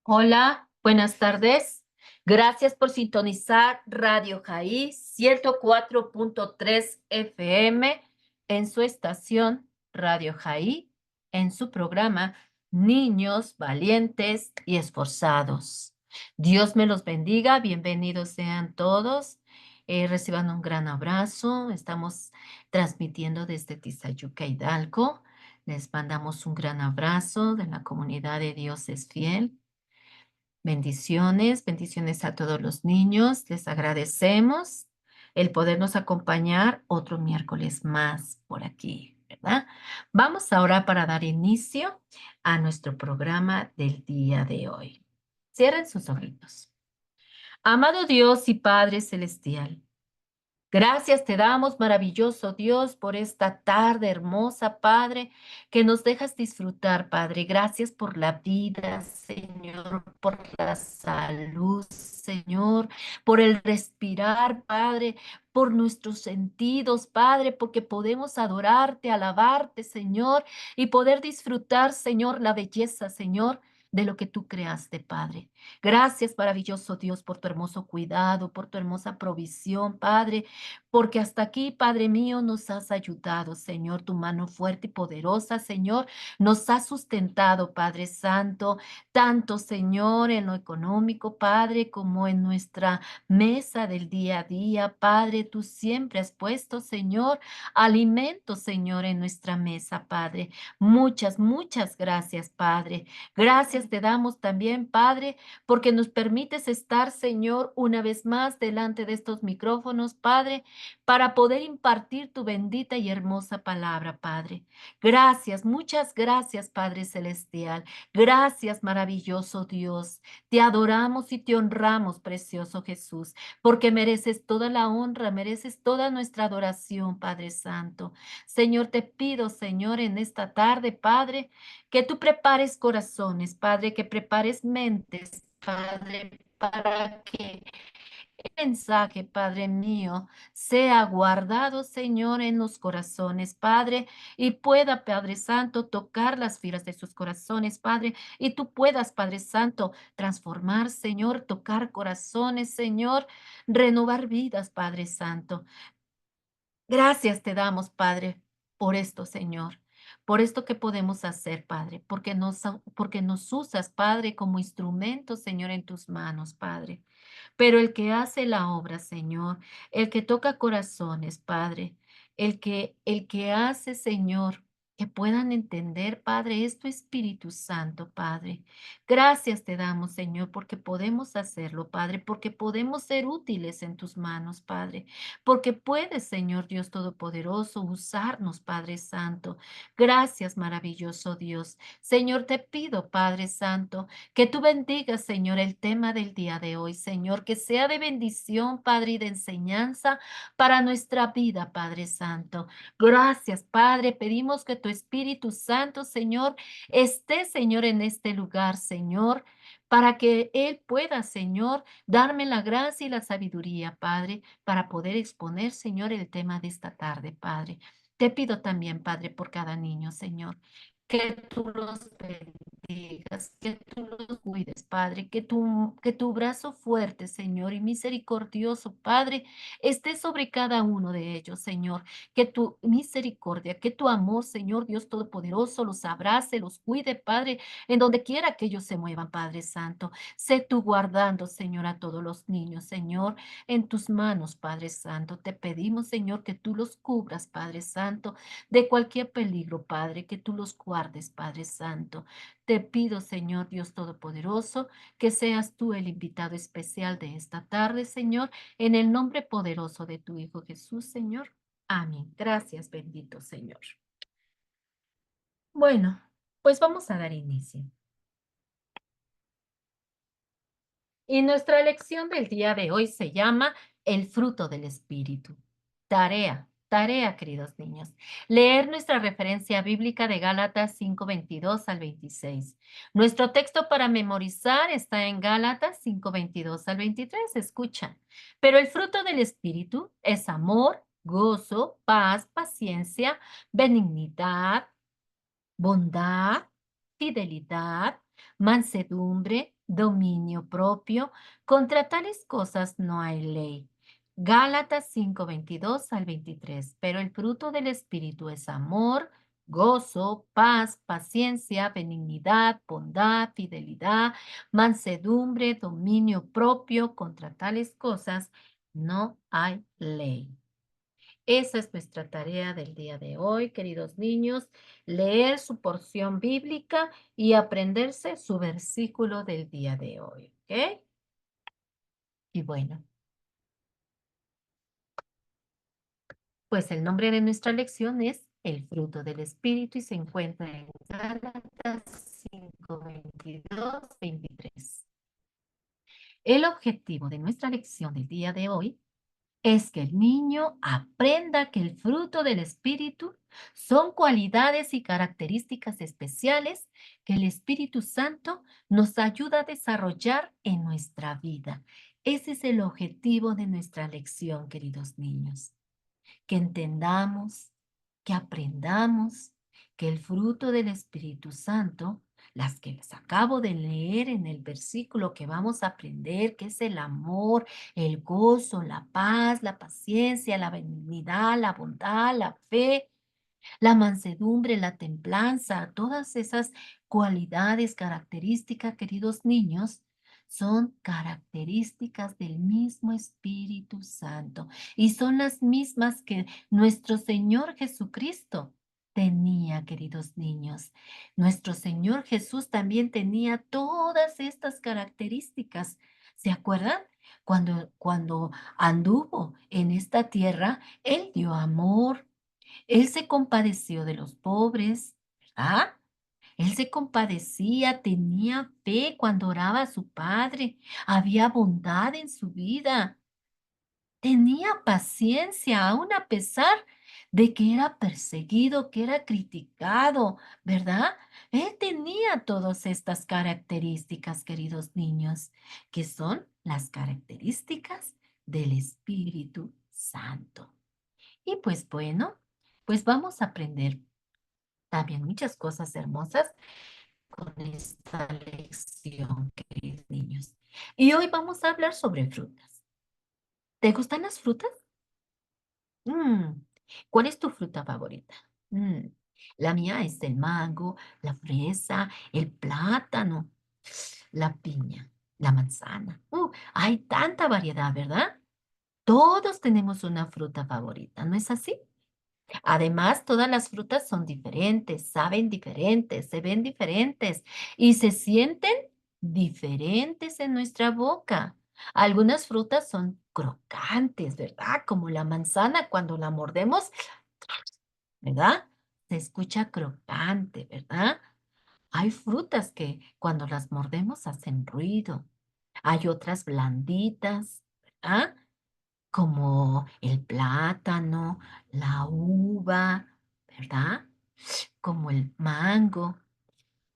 Hola, buenas tardes. Gracias por sintonizar Radio Jaí 104.3 FM en su estación Radio Jaí, en su programa Niños Valientes y Esforzados. Dios me los bendiga, bienvenidos sean todos. Reciban un gran abrazo. Estamos transmitiendo desde Tizayuca, Hidalgo. Les mandamos un gran abrazo de la comunidad de Dios es fiel. Bendiciones, bendiciones a todos los niños. Les agradecemos el podernos acompañar otro miércoles más por aquí, ¿verdad? Vamos ahora para dar inicio a nuestro programa del día de hoy. Cierren sus ojitos. Amado Dios y Padre Celestial, gracias te damos, maravilloso Dios, por esta tarde hermosa, Padre, que nos dejas disfrutar, Padre. Gracias por la vida, Señor, por la salud, Señor, por el respirar, Padre, por nuestros sentidos, Padre, porque podemos adorarte, alabarte, Señor, y poder disfrutar, Señor, la belleza, Señor, de lo que tú creaste, Padre. Gracias, maravilloso Dios, por tu hermoso cuidado, por tu hermosa provisión, Padre, porque hasta aquí, Padre mío, nos has ayudado, Señor, tu mano fuerte y poderosa, Señor, nos ha sustentado, Padre Santo, tanto, Señor, en lo económico, Padre, como en nuestra mesa del día a día, Padre, tú siempre has puesto, Señor, alimento, Señor, en nuestra mesa, Padre. Muchas, muchas gracias, Padre. Gracias te damos también, Padre, porque nos permites estar, Señor, una vez más delante de estos micrófonos, Padre, para poder impartir tu bendita y hermosa palabra, Padre. Gracias, muchas gracias, Padre Celestial. Gracias, maravilloso Dios. Te adoramos y te honramos, precioso Jesús, porque mereces toda la honra, mereces toda nuestra adoración, Padre Santo. Señor, te pido, Señor, en esta tarde, Padre, que tú prepares corazones, Padre, que prepares mentes, Padre, para que mensaje, Padre mío, sea guardado, Señor, en los corazones, Padre, y pueda, Padre Santo, tocar las fibras de sus corazones, Padre, y tú puedas, Padre Santo, transformar, Señor, tocar corazones, Señor, renovar vidas, Padre Santo. Gracias te damos, Padre, por esto, Señor, por esto que podemos hacer, Padre, porque nos usas, Padre, como instrumento, Señor, en tus manos, Padre. Pero el que hace la obra, Señor, el que toca corazones, Padre, el que hace, Señor, que puedan entender, Padre, es tu Espíritu Santo, Padre. Gracias te damos, Señor, porque podemos hacerlo, Padre, porque podemos ser útiles en tus manos, Padre, porque puedes, Señor Dios Todopoderoso, usarnos, Padre Santo. Gracias, maravilloso Dios. Señor, te pido, Padre Santo, que tú bendigas, Señor, el tema del día de hoy, Señor, que sea de bendición, Padre, y de enseñanza para nuestra vida, Padre Santo. Gracias, Padre. Pedimos que tu Espíritu Santo, Señor, esté, Señor, en este lugar, Señor, para que Él pueda, Señor, darme la gracia y la sabiduría, Padre, para poder exponer, Señor, el tema de esta tarde, Padre. Te pido también, Padre, por cada niño, Señor, que tú los bendigas, que tú los cuides, Padre, que tu brazo fuerte, Señor, y misericordioso, Padre, esté sobre cada uno de ellos, Señor, que tu misericordia, que tu amor, Señor Dios Todopoderoso, los abrace, los cuide, Padre, en donde quiera que ellos se muevan, Padre Santo. Sé tú guardando, Señor, a todos los niños, Señor, en tus manos, Padre Santo. Te pedimos, Señor, que tú los cubras, Padre Santo, de cualquier peligro, Padre, que tú los guardes, Padre Santo. Te pido, Señor Dios Todopoderoso, que seas tú el invitado especial de esta tarde, Señor, en el nombre poderoso de tu Hijo Jesús, Señor. Amén. Gracias, bendito Señor. Bueno, pues vamos a dar inicio. Y nuestra lección del día de hoy se llama El fruto del Espíritu. Tarea, queridos niños. Leer nuestra referencia bíblica de Gálatas 5:22 al 26. Nuestro texto para memorizar está en Gálatas 5:22 al 23. Escucha. Pero el fruto del Espíritu es amor, gozo, paz, paciencia, benignidad, bondad, fidelidad, mansedumbre, dominio propio. Contra tales cosas no hay ley. Gálatas 5:22 al 23. Pero el fruto del Espíritu es amor, gozo, paz, paciencia, benignidad, bondad, fidelidad, mansedumbre, dominio propio. Contra tales cosas no hay ley. Esa es nuestra tarea del día de hoy, queridos niños, leer su porción bíblica y aprenderse su versículo del día de hoy, ¿ok? Y bueno, pues el nombre de nuestra lección es el fruto del Espíritu y se encuentra en Gálatas 5:22-23. El objetivo de nuestra lección del día de hoy es que el niño aprenda que el fruto del Espíritu son cualidades y características especiales que el Espíritu Santo nos ayuda a desarrollar en nuestra vida. Ese es el objetivo de nuestra lección, queridos niños, que entendamos, que aprendamos que el fruto del Espíritu Santo, las que les acabo de leer en el versículo que vamos a aprender, que es el amor, el gozo, la paz, la paciencia, la benignidad, la bondad, la fe, la mansedumbre, la templanza, todas esas cualidades, características, queridos niños, son características del mismo Espíritu Santo y son las mismas que nuestro Señor Jesucristo tenía, queridos niños. Nuestro Señor Jesús también tenía todas estas características. ¿Se acuerdan? Cuando anduvo en esta tierra, Él dio amor, él se compadeció de los pobres, ¿verdad? Él se compadecía, tenía fe cuando oraba a su Padre, había bondad en su vida, tenía paciencia aun a pesar de que era perseguido, que era criticado, ¿verdad? Él tenía todas estas características, queridos niños, que son las características del Espíritu Santo. Y pues bueno, pues vamos a aprender también muchas cosas hermosas con esta lección, queridos niños. Y hoy vamos a hablar sobre frutas. ¿Te gustan las frutas? Mm, ¿Cuál es tu fruta favorita? Mm, la mía es el mango, la fresa, el plátano, la piña, la manzana. Hay tanta variedad, ¿verdad? Todos tenemos una fruta favorita, ¿no es así? Además, todas las frutas son diferentes, saben diferentes, se ven diferentes y se sienten diferentes en nuestra boca. Algunas frutas son crocantes, ¿verdad? Como la manzana cuando la mordemos, ¿verdad? Se escucha crocante, ¿verdad? Hay frutas que cuando las mordemos hacen ruido. Hay otras blanditas, ¿verdad? Como el plátano, la uva, ¿verdad? Como el mango.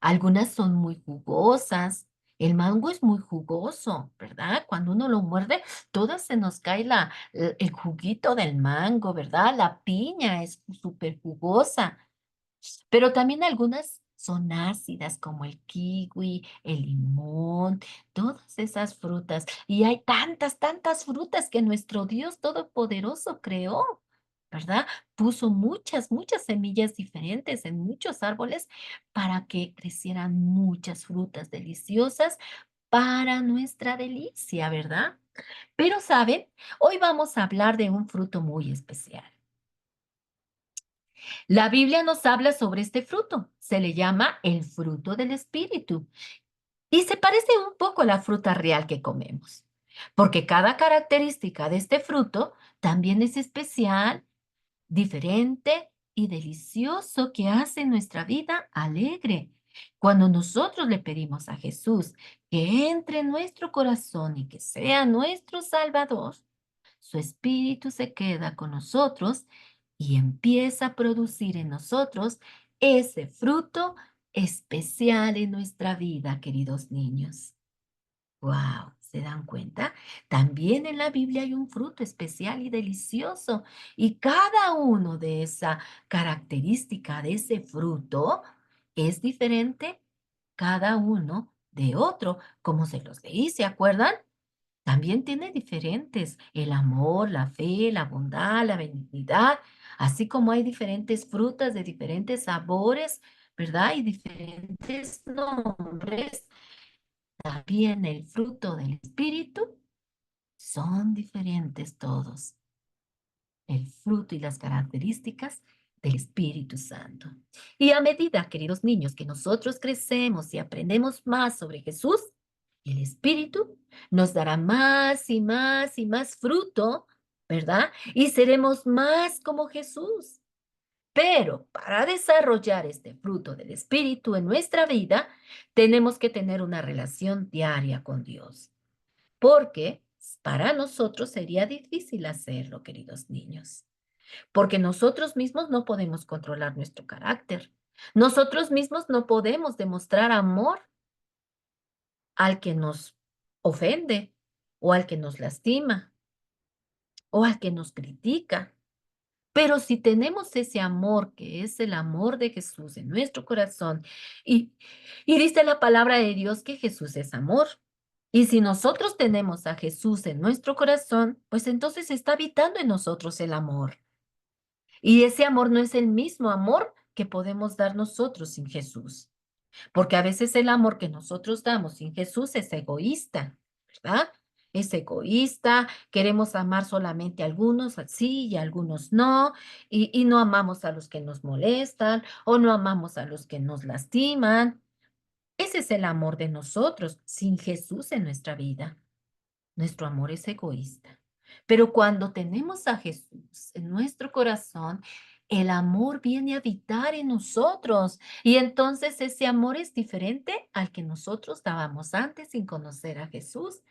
Algunas son muy jugosas. El mango es muy jugoso, ¿verdad? Cuando uno lo muerde, todo se nos cae el juguito del mango, ¿verdad? La piña es súper jugosa. Pero también algunas son ácidas, como el kiwi, el limón, todas esas frutas. Y hay tantas, tantas frutas que nuestro Dios Todopoderoso creó, ¿verdad? Puso muchas, muchas semillas diferentes en muchos árboles para que crecieran muchas frutas deliciosas para nuestra delicia, ¿verdad? Pero, ¿saben? Hoy vamos a hablar de un fruto muy especial. La Biblia nos habla sobre este fruto. Se le llama el fruto del Espíritu y se parece un poco a la fruta real que comemos, porque cada característica de este fruto también es especial, diferente y delicioso que hace nuestra vida alegre. Cuando nosotros le pedimos a Jesús que entre en nuestro corazón y que sea nuestro Salvador, su espíritu se queda con nosotros y empieza a producir en nosotros ese fruto especial en nuestra vida, queridos niños. ¡Wow! ¿Se dan cuenta? También en la Biblia hay un fruto especial y delicioso y cada uno de esa característica de ese fruto es diferente cada uno de otro, como se los leí, ¿se acuerdan? También tiene diferentes, el amor, la fe, la bondad, la benignidad, así como hay diferentes frutas de diferentes sabores, ¿verdad? Y diferentes nombres, también el fruto del Espíritu son diferentes todos, el fruto y las características del Espíritu Santo. Y a medida, queridos niños, que nosotros crecemos y aprendemos más sobre Jesús, el Espíritu nos dará más y más y más fruto, ¿verdad? Y seremos más como Jesús. Pero para desarrollar este fruto del Espíritu en nuestra vida, tenemos que tener una relación diaria con Dios, porque para nosotros sería difícil hacerlo, queridos niños, porque nosotros mismos no podemos controlar nuestro carácter. Nosotros mismos no podemos demostrar amor al que nos ofende o al que nos lastima o al que nos critica. Pero si tenemos ese amor, que es el amor de Jesús en nuestro corazón, y, y dice la palabra de Dios que Jesús es amor. Y si nosotros tenemos a Jesús en nuestro corazón, pues entonces está habitando en nosotros el amor. Y ese amor no es el mismo amor que podemos dar nosotros sin Jesús. Porque a veces el amor que nosotros damos sin Jesús es egoísta, ¿verdad? Es egoísta, queremos amar solamente a algunos sí y a algunos no, y no amamos a los que nos molestan o no amamos a los que nos lastiman. Ese es el amor de nosotros sin Jesús en nuestra vida. Nuestro amor es egoísta. Pero cuando tenemos a Jesús en nuestro corazón, el amor viene a habitar en nosotros y entonces ese amor es diferente al que nosotros dábamos antes sin conocer a Jesús.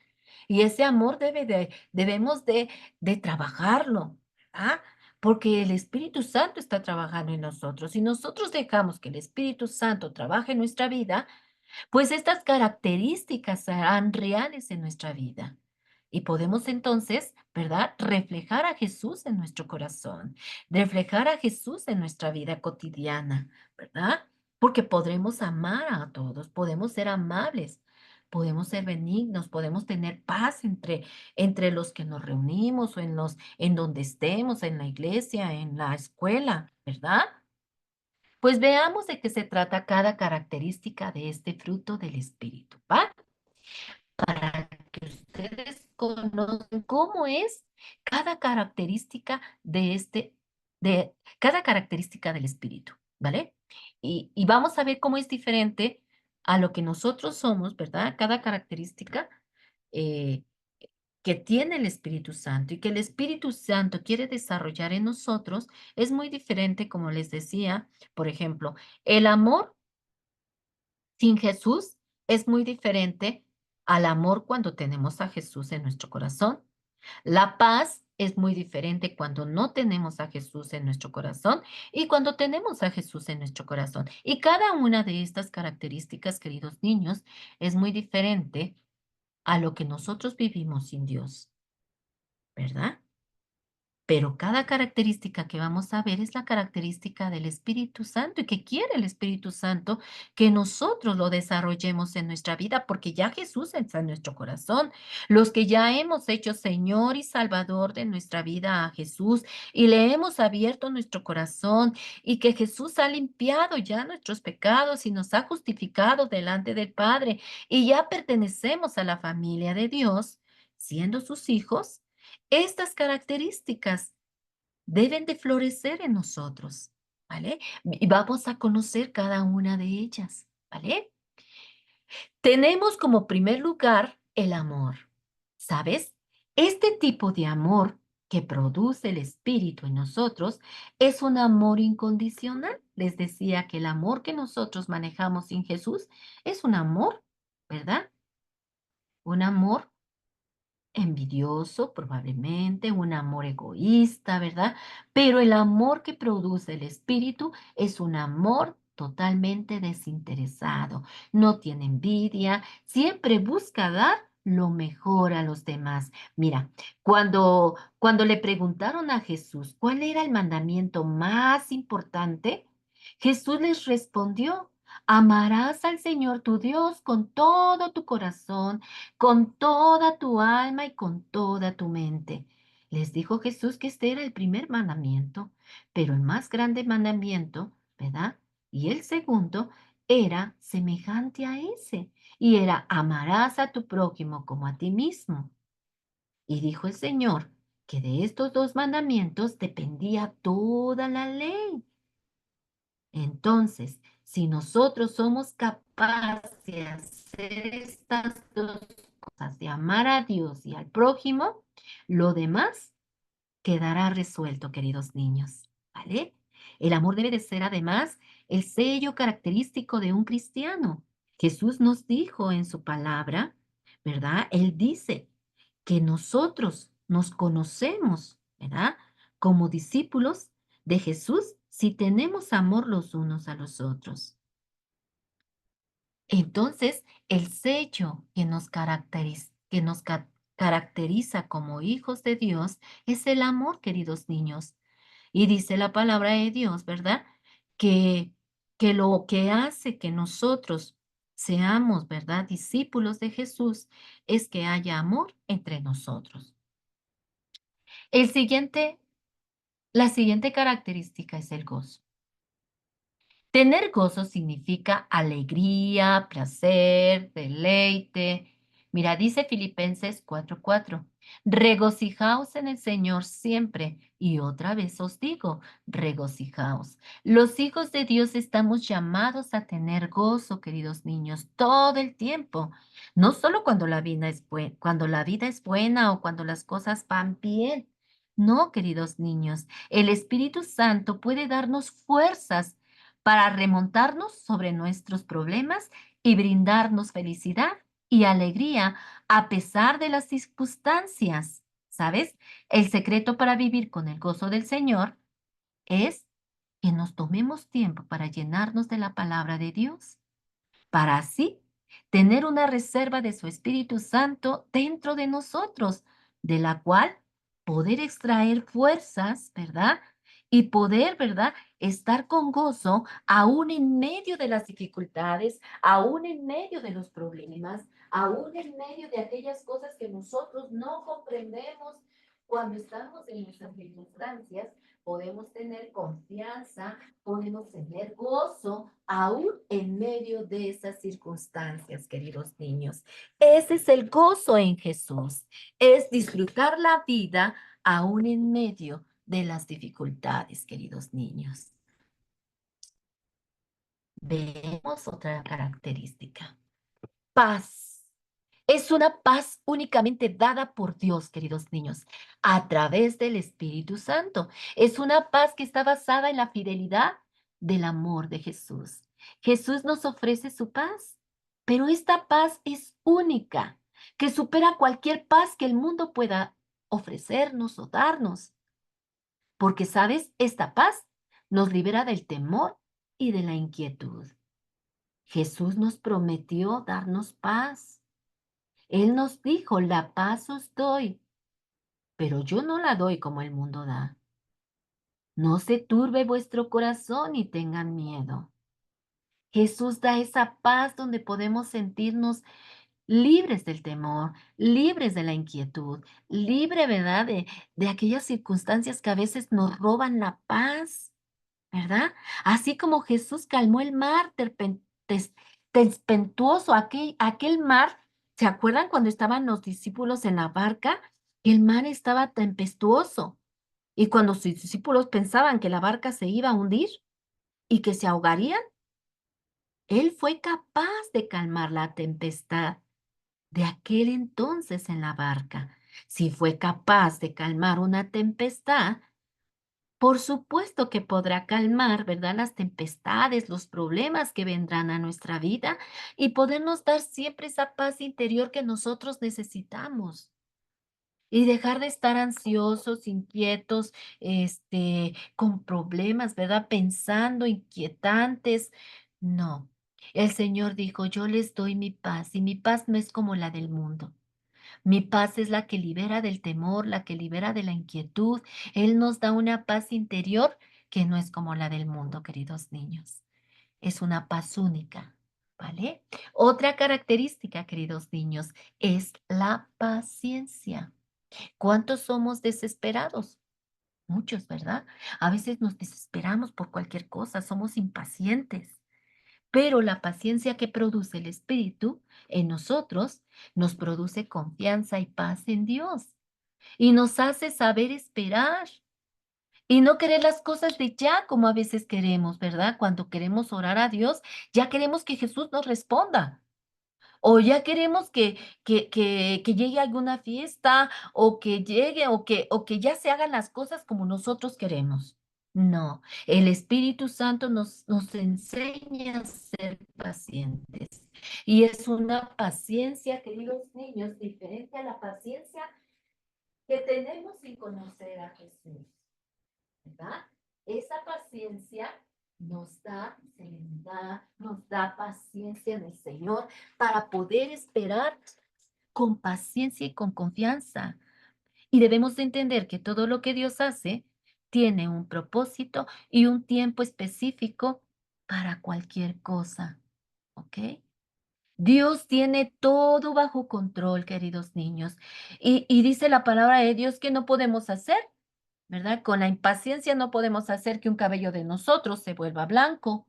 Y ese amor debemos de trabajarlo, ¿verdad? Porque el Espíritu Santo está trabajando en nosotros. Si nosotros dejamos que el Espíritu Santo trabaje en nuestra vida, pues estas características serán reales en nuestra vida. Y podemos entonces, ¿verdad? Reflejar a Jesús en nuestro corazón, reflejar a Jesús en nuestra vida cotidiana, ¿verdad? Porque podremos amar a todos, podemos ser amables, podemos ser benignos, podemos tener paz entre los que nos reunimos o en donde estemos, en la iglesia, en la escuela, ¿verdad? Pues veamos de qué se trata cada característica de este fruto del Espíritu, ¿va? Para que ustedes conozcan cómo es cada característica de cada característica del Espíritu, ¿vale? Y vamos a ver cómo es diferente a lo que nosotros somos, ¿verdad? Cada característica eh, que tiene el Espíritu Santo y que el Espíritu Santo quiere desarrollar en nosotros es muy diferente, como les decía, por ejemplo, el amor sin Jesús es muy diferente al amor cuando tenemos a Jesús en nuestro corazón. La paz es muy diferente cuando no tenemos a Jesús en nuestro corazón y cuando tenemos a Jesús en nuestro corazón. Y cada una de estas características, queridos niños, es muy diferente a lo que nosotros vivimos sin Dios, ¿verdad? Pero cada característica que vamos a ver es la característica del Espíritu Santo y que quiere el Espíritu Santo que nosotros lo desarrollemos en nuestra vida, porque ya Jesús está en nuestro corazón. Los que ya hemos hecho Señor y Salvador de nuestra vida a Jesús y le hemos abierto nuestro corazón y que Jesús ha limpiado ya nuestros pecados y nos ha justificado delante del Padre y ya pertenecemos a la familia de Dios, siendo sus hijos. Estas características deben de florecer en nosotros, ¿vale? Y vamos a conocer cada una de ellas, ¿vale? Tenemos como primer lugar el amor, ¿sabes? Este tipo de amor que produce el Espíritu en nosotros es un amor incondicional. Les decía que el amor que nosotros manejamos sin Jesús es un amor, ¿verdad? Un amor envidioso, probablemente, un amor egoísta, ¿verdad? Pero el amor que produce el Espíritu es un amor totalmente desinteresado, no tiene envidia, siempre busca dar lo mejor a los demás. Mira, cuando le preguntaron a Jesús cuál era el mandamiento más importante, Jesús les respondió, Amarás al Señor tu Dios con todo tu corazón, con toda tu alma y con toda tu mente. Les dijo Jesús que este era el primer mandamiento, pero el más grande mandamiento, ¿verdad? Y el segundo era semejante a ese, y era amarás a tu prójimo como a ti mismo. Y dijo el Señor que de estos dos mandamientos dependía toda la ley. Entonces, si nosotros somos capaces de hacer estas dos cosas, de amar a Dios y al prójimo, lo demás quedará resuelto, queridos niños, ¿vale? El amor debe de ser además el sello característico de un cristiano. Jesús nos dijo en su palabra, ¿verdad? Él dice que nosotros nos conocemos, ¿verdad? Como discípulos de Jesús si tenemos amor los unos a los otros. Entonces, el sello que nos caracteriza como hijos de Dios es el amor, queridos niños. Y dice la palabra de Dios, ¿verdad? Que, que lo que hace que nosotros seamos, ¿verdad? Discípulos de Jesús es que haya amor entre nosotros. El siguiente, la siguiente característica es el gozo. Tener gozo significa alegría, placer, deleite. Mira, dice Filipenses 4:4, regocijaos en el Señor siempre. Y otra vez os digo, regocijaos. Los hijos de Dios estamos llamados a tener gozo, queridos niños, todo el tiempo. No solo cuando cuando la vida es buena o cuando las cosas van bien. No, queridos niños, el Espíritu Santo puede darnos fuerzas para remontarnos sobre nuestros problemas y brindarnos felicidad y alegría a pesar de las circunstancias. ¿Sabes? El secreto para vivir con el gozo del Señor es que nos tomemos tiempo para llenarnos de la palabra de Dios, para así tener una reserva de su Espíritu Santo dentro de nosotros, de la cual poder extraer fuerzas, ¿verdad? Y poder, ¿verdad? Estar con gozo aún en medio de las dificultades, aún en medio de los problemas, aún en medio de aquellas cosas que nosotros no comprendemos cuando estamos en nuestras circunstancias. Podemos tener confianza, podemos tener gozo aún en medio de esas circunstancias, queridos niños. Ese es el gozo en Jesús, es disfrutar la vida aún en medio de las dificultades, queridos niños. Vemos otra característica. Paz. Es una paz únicamente dada por Dios, queridos niños, a través del Espíritu Santo. Es una paz que está basada en la fidelidad del amor de Jesús. Jesús nos ofrece su paz, pero esta paz es única, que supera cualquier paz que el mundo pueda ofrecernos o darnos. Porque, ¿sabes? Esta paz nos libera del temor y de la inquietud. Jesús nos prometió darnos paz. Él nos dijo, la paz os doy, pero yo no la doy como el mundo da. No se turbe vuestro corazón y tengan miedo. Jesús da esa paz donde podemos sentirnos libres del temor, libres de la inquietud, libre, ¿verdad? De aquellas circunstancias que a veces nos roban la paz, ¿verdad? Así como Jesús calmó el mar tempestuoso, aquel mar, ¿se acuerdan cuando estaban los discípulos en la barca? El mar estaba tempestuoso y cuando sus discípulos pensaban que la barca se iba a hundir y que se ahogarían, Él fue capaz de calmar la tempestad de aquel entonces en la barca. Si fue capaz de calmar una tempestad, por supuesto que podrá calmar, ¿verdad? Las tempestades, los problemas que vendrán a nuestra vida y podernos dar siempre esa paz interior que nosotros necesitamos. Y dejar de estar ansiosos, inquietos, con problemas, ¿verdad? Pensando, inquietantes. No. El Señor dijo, yo les doy mi paz y mi paz no es como la del mundo. Mi paz es la que libera del temor, la que libera de la inquietud. Él nos da una paz interior que no es como la del mundo, queridos niños. es una paz única, ¿vale? Otra característica, queridos niños, es la paciencia. ¿Cuántos somos desesperados? Muchos, ¿verdad? A veces nos desesperamos por cualquier cosa, somos impacientes, pero la paciencia que produce el Espíritu en nosotros nos produce confianza y paz en Dios y nos hace saber esperar y no querer las cosas de ya como a veces queremos, ¿verdad? Cuando queremos orar a Dios, ya queremos que Jesús nos responda. O ya queremos que llegue alguna fiesta, o que llegue, o que ya se hagan las cosas como nosotros queremos. No, el Espíritu Santo nos enseña a ser pacientes. Y es una paciencia, queridos niños, diferente a la paciencia que tenemos sin conocer a Jesús, ¿verdad? Esa paciencia nos da serenidad, nos da paciencia en el Señor para poder esperar con paciencia y con confianza. Y debemos de entender que todo lo que Dios hace tiene un propósito y un tiempo específico para cualquier cosa, ¿ok? Dios tiene todo bajo control, queridos niños. Y dice la palabra de Dios que no podemos hacer, ¿verdad? Con la impaciencia no podemos hacer que un cabello de nosotros se vuelva blanco,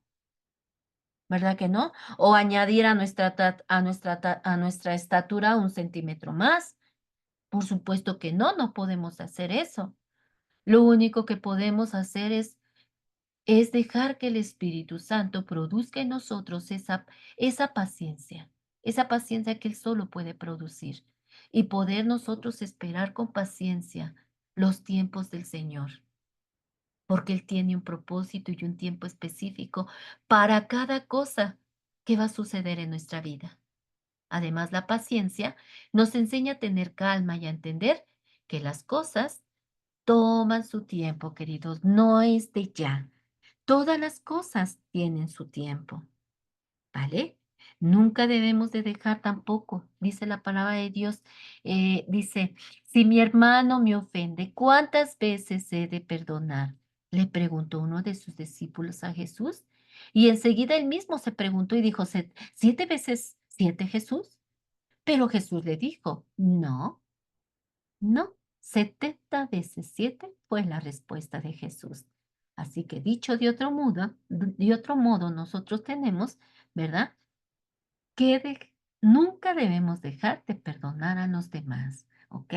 ¿verdad que no? O añadir a nuestra estatura 1 centímetro más. Por supuesto que no, no podemos hacer eso. Lo único que podemos hacer es dejar que el Espíritu Santo produzca en nosotros esa paciencia que Él solo puede producir y poder nosotros esperar con paciencia los tiempos del Señor, porque Él tiene un propósito y un tiempo específico para cada cosa que va a suceder en nuestra vida. Además, la paciencia nos enseña a tener calma y a entender que las cosas toman su tiempo, queridos, no es de ya. Todas las cosas tienen su tiempo, ¿vale? Nunca debemos de dejar tampoco, dice la palabra de Dios, dice, si mi hermano me ofende, ¿cuántas veces he de perdonar? Le preguntó uno de sus discípulos a Jesús. Y enseguida él mismo se preguntó y dijo, ¿siete veces siete, Jesús? Pero Jesús le dijo, no, no, 70 veces 7 fue la respuesta de Jesús. Así que dicho de otro modo, nosotros tenemos, ¿verdad? Que nunca debemos dejar de perdonar a los demás, ¿ok?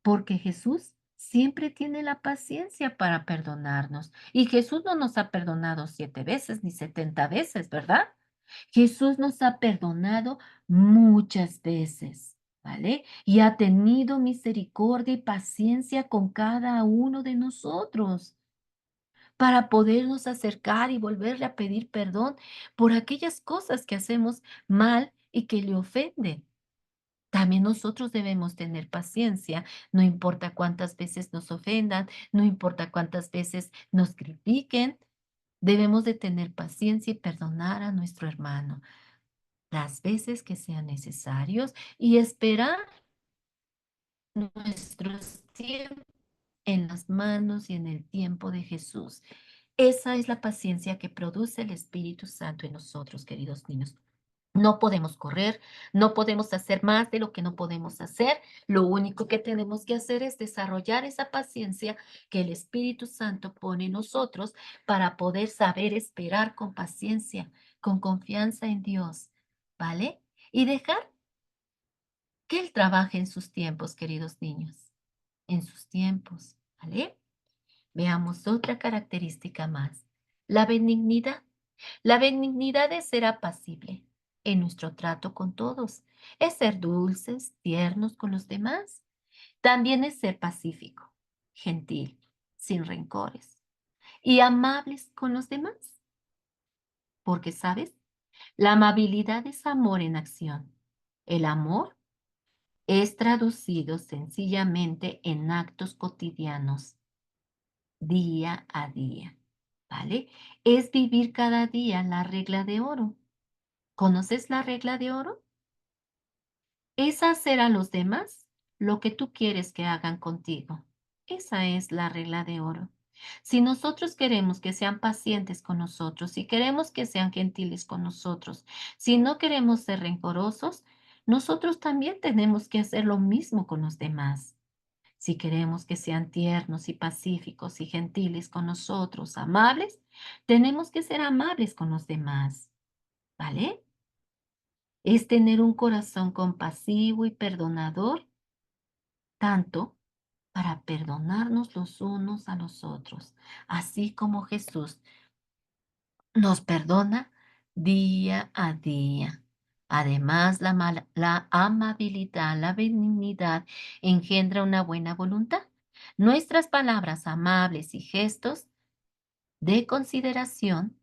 Porque Jesús siempre tiene la paciencia para perdonarnos. Y Jesús no nos ha perdonado 7 veces ni 70 veces, ¿verdad? Jesús nos ha perdonado muchas veces, ¿vale? Y ha tenido misericordia y paciencia con cada uno de nosotros para podernos acercar y volverle a pedir perdón por aquellas cosas que hacemos mal y que le ofenden. También nosotros debemos tener paciencia, no importa cuántas veces nos ofendan, no importa cuántas veces nos critiquen, debemos de tener paciencia y perdonar a nuestro hermano las veces que sean necesarios y esperar nuestros tiempos en las manos y en el tiempo de Jesús. Esa es la paciencia que produce el Espíritu Santo en nosotros, queridos niños. No podemos correr, no podemos hacer más de lo que no podemos hacer. Lo único que tenemos que hacer es desarrollar esa paciencia que el Espíritu Santo pone en nosotros para poder saber esperar con paciencia, con confianza en Dios, ¿vale? Y dejar que Él trabaje en sus tiempos, queridos niños, en sus tiempos, ¿vale? Veamos otra característica más, la benignidad. La benignidad es ser apacible en nuestro trato con todos, es ser dulces, tiernos con los demás. También es ser pacífico, gentil, sin rencores y amables con los demás. Porque, ¿sabes? La amabilidad es amor en acción. El amor es traducido sencillamente en actos cotidianos, día a día, ¿vale? Es vivir cada día la regla de oro. ¿Conoces la regla de oro? Es hacer a los demás lo que tú quieres que hagan contigo. Esa es la regla de oro. Si nosotros queremos que sean pacientes con nosotros, si queremos que sean gentiles con nosotros, si no queremos ser rencorosos, nosotros también tenemos que hacer lo mismo con los demás. Si queremos que sean tiernos y pacíficos y gentiles con nosotros, amables, tenemos que ser amables con los demás, ¿vale? Es tener un corazón compasivo y perdonador, tanto para perdonarnos los unos a los otros, así como Jesús nos perdona día a día. Además, la amabilidad, la benignidad engendra una buena voluntad. Nuestras palabras amables y gestos de consideración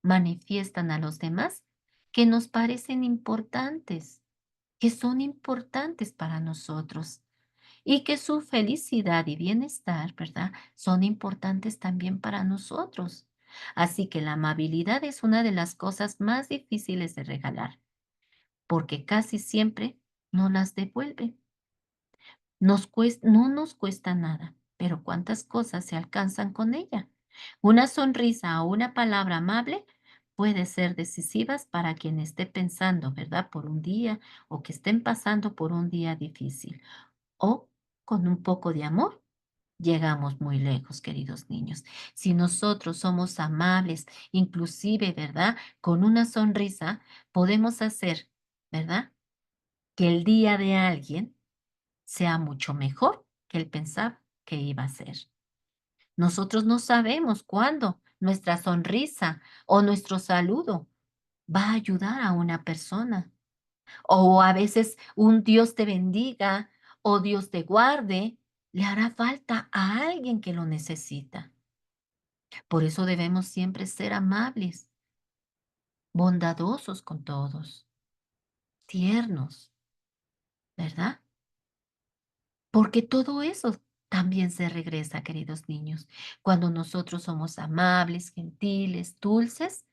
manifiestan a los demás que nos parecen importantes, que son importantes para nosotros y que su felicidad y bienestar, ¿verdad? Son importantes también para nosotros. Así que la amabilidad es una de las cosas más difíciles de regalar, porque casi siempre no las devuelve. No nos cuesta nada, pero cuántas cosas se alcanzan con ella. Una sonrisa o una palabra amable puede ser decisivas para quien esté pensando, ¿verdad? Por un día o que estén pasando por un día difícil. O con un poco de amor llegamos muy lejos, queridos niños. Si nosotros somos amables, inclusive, ¿verdad? Con una sonrisa, podemos hacer, ¿verdad? Que el día de alguien sea mucho mejor que él pensaba que iba a ser. Nosotros no sabemos cuándo nuestra sonrisa o nuestro saludo va a ayudar a una persona. O a veces un Dios te bendiga o Dios te guarde, le hará falta a alguien que lo necesita. Por eso debemos siempre ser amables, bondadosos con todos, tiernos, ¿verdad? Porque todo eso también se regresa, queridos niños. Cuando nosotros somos amables, gentiles, dulces,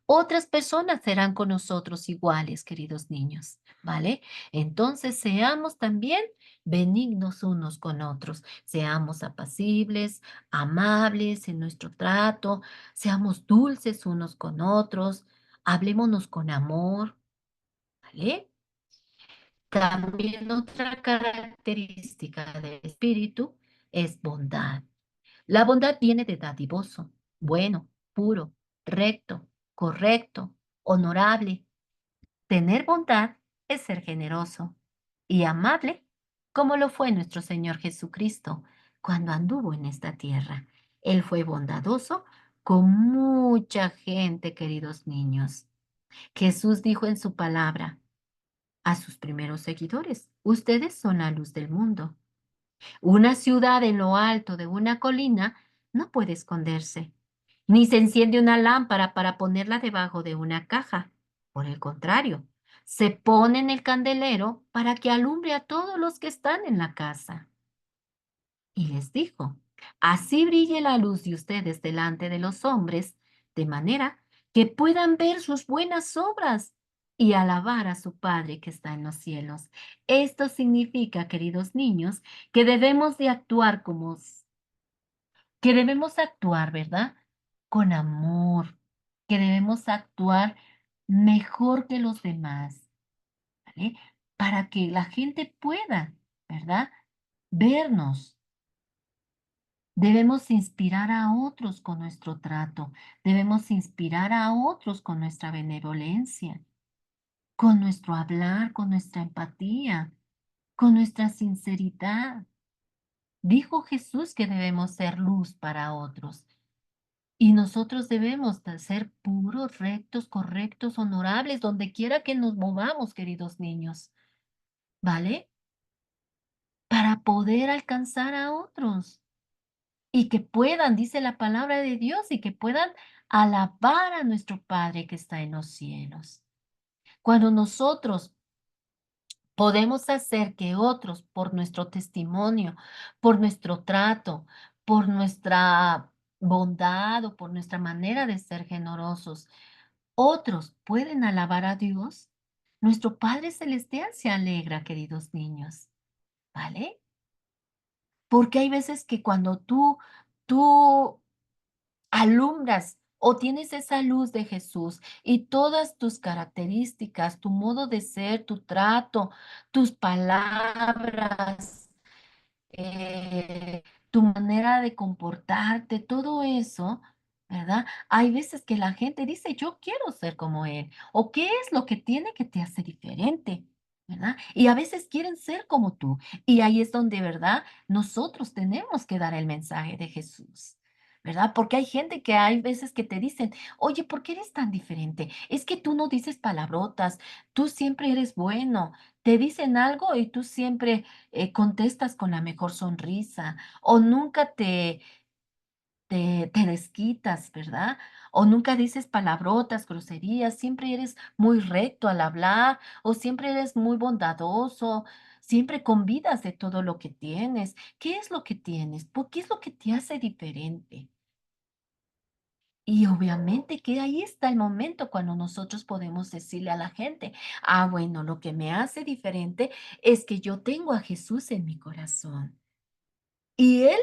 otras personas serán con nosotros iguales, queridos niños, ¿vale? Entonces seamos también benignos unos con otros, seamos apacibles, amables en nuestro trato, seamos dulces unos con otros, hablémonos con amor, ¿vale? También otra característica del espíritu es bondad. La bondad viene de dadivoso, bueno, puro, recto, correcto, honorable. Tener bondad es ser generoso y amable, como lo fue nuestro Señor Jesucristo cuando anduvo en esta tierra. Él fue bondadoso con mucha gente, queridos niños. Jesús dijo en su palabra a sus primeros seguidores, ustedes son la luz del mundo. Una ciudad en lo alto de una colina no puede esconderse, ni se enciende una lámpara para ponerla debajo de una caja. Por el contrario, se pone en el candelero para que alumbre a todos los que están en la casa. Y les dijo, así brille la luz de ustedes delante de los hombres, de manera que puedan ver sus buenas obras y alabar a su Padre que está en los cielos. Esto significa, queridos niños, que debemos de actuar que debemos actuar, ¿verdad? Con amor, que debemos actuar mejor que los demás, ¿vale? Para que la gente pueda, ¿verdad? Vernos. Debemos inspirar a otros con nuestro trato, debemos inspirar a otros con nuestra benevolencia, con nuestro hablar, con nuestra empatía, con nuestra sinceridad. Dijo Jesús que debemos ser luz para otros. Y nosotros debemos de ser puros, rectos, correctos, honorables, donde quiera que nos movamos, queridos niños, ¿vale? Para poder alcanzar a otros y que puedan, dice la palabra de Dios, y que puedan alabar a nuestro Padre que está en los cielos. Cuando nosotros podemos hacer que otros, por nuestro testimonio, por nuestro trato, por nuestra bondad o por nuestra manera de ser generosos, otros pueden alabar a Dios, nuestro Padre Celestial se alegra, queridos niños, ¿vale? Porque hay veces que cuando tú tú alumbras o tienes esa luz de Jesús y todas tus características, tu modo de ser, tu trato, tus palabras, tu manera de comportarte, todo eso, ¿verdad? Hay veces que la gente dice, yo quiero ser como él, o qué es lo que tiene que te hace diferente, ¿verdad? Y a veces quieren ser como tú. Y ahí es donde, ¿verdad? Nosotros tenemos que dar el mensaje de Jesús. ¿Verdad? Porque hay gente que hay veces que te dicen, oye, ¿por qué eres tan diferente? Es que tú no dices palabrotas, tú siempre eres bueno, te dicen algo y tú siempre contestas con la mejor sonrisa o nunca te desquitas, ¿verdad? O nunca dices palabrotas, groserías, siempre eres muy recto al hablar o siempre eres muy bondadoso, siempre convidas de todo lo que tienes. ¿Qué es lo que tienes? ¿Por qué es lo que te hace diferente? Y obviamente que ahí está el momento cuando nosotros podemos decirle a la gente, ah, bueno, lo que me hace diferente es que yo tengo a Jesús en mi corazón. Y Él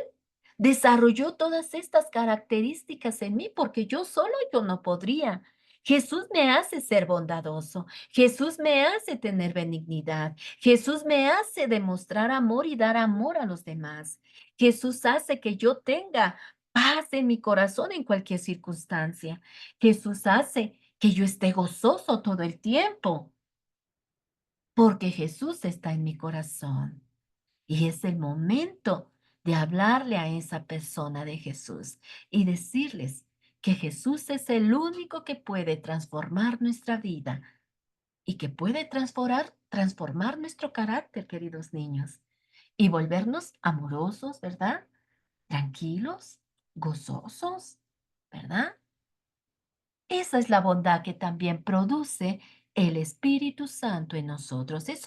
desarrolló todas estas características en mí porque yo no podría. Jesús me hace ser bondadoso. Jesús me hace tener benignidad. Jesús me hace demostrar amor y dar amor a los demás. Jesús hace que yo tenga paz en mi corazón en cualquier circunstancia. Jesús hace que yo esté gozoso todo el tiempo porque Jesús está en mi corazón. Y es el momento de hablarle a esa persona de Jesús y decirles que Jesús es el único que puede transformar nuestra vida y que puede transformar nuestro carácter, queridos niños, y volvernos amorosos, ¿verdad? Tranquilos, gozosos, ¿verdad? Esa es la bondad que también produce el Espíritu Santo en nosotros. Es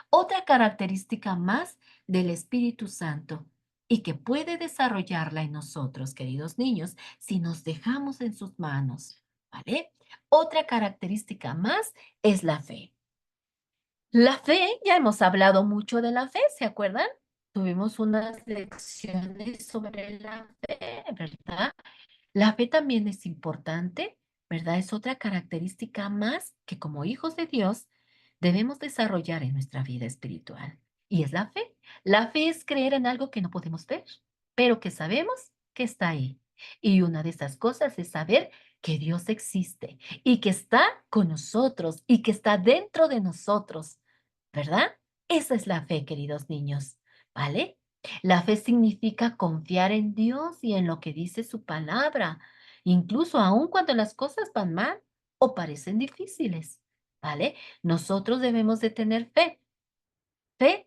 otra característica más del Espíritu Santo y que puede desarrollarla en nosotros, queridos niños, si nos dejamos en sus manos, ¿vale? Otra característica más es la fe. La fe, ya hemos hablado mucho de la fe, ¿se acuerdan? Tuvimos unas lecciones sobre la fe, ¿verdad? La fe también es importante, ¿verdad? Es otra característica más que como hijos de Dios debemos desarrollar en nuestra vida espiritual. Y es la fe. La fe es creer en algo que no podemos ver, pero que sabemos que está ahí. Y una de esas cosas es saber que Dios existe y que está con nosotros y que está dentro de nosotros, ¿verdad? Esa es la fe, queridos niños, ¿vale? La fe significa confiar en Dios y en lo que dice su palabra, incluso aun cuando las cosas van mal o parecen difíciles, ¿vale? Nosotros debemos de tener fe, fe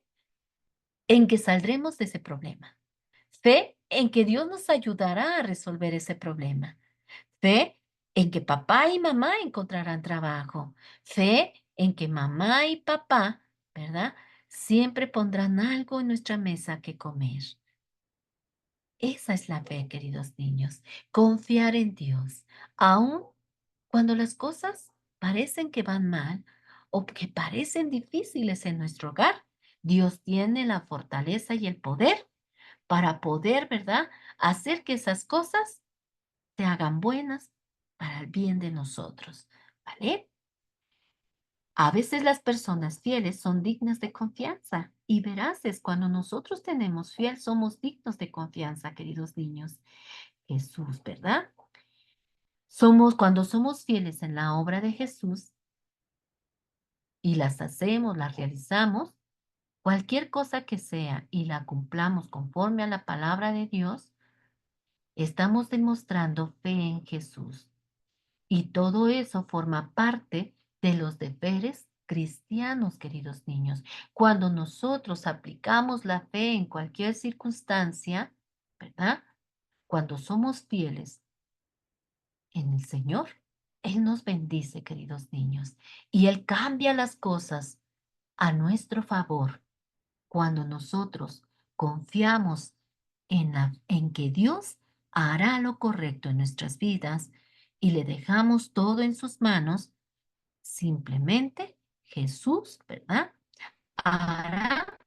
en que saldremos de ese problema, fe en que Dios nos ayudará a resolver ese problema, fe en que papá y mamá encontrarán trabajo, fe en que mamá y papá, ¿verdad? Siempre pondrán algo en nuestra mesa que comer. Esa es la fe, queridos niños. Confiar en Dios, aun cuando las cosas parecen que van mal o que parecen difíciles en nuestro hogar. Dios tiene la fortaleza y el poder para poder, ¿verdad?, hacer que esas cosas se hagan buenas para el bien de nosotros, ¿vale? A veces las personas fieles son dignas de confianza y veraces. Cuando nosotros tenemos fiel, somos dignos de confianza, queridos niños. Jesús, ¿verdad? Cuando somos fieles en la obra de Jesús y las hacemos, las realizamos, cualquier cosa que sea y la cumplamos conforme a la palabra de Dios, estamos demostrando fe en Jesús. Y todo eso forma parte de los deberes cristianos, queridos niños. Cuando nosotros aplicamos la fe en cualquier circunstancia, ¿verdad? Cuando somos fieles en el Señor, Él nos bendice, queridos niños, y Él cambia las cosas a nuestro favor cuando nosotros confiamos en que Dios hará lo correcto en nuestras vidas y le dejamos todo en sus manos. Simplemente Jesús, ¿verdad? Hará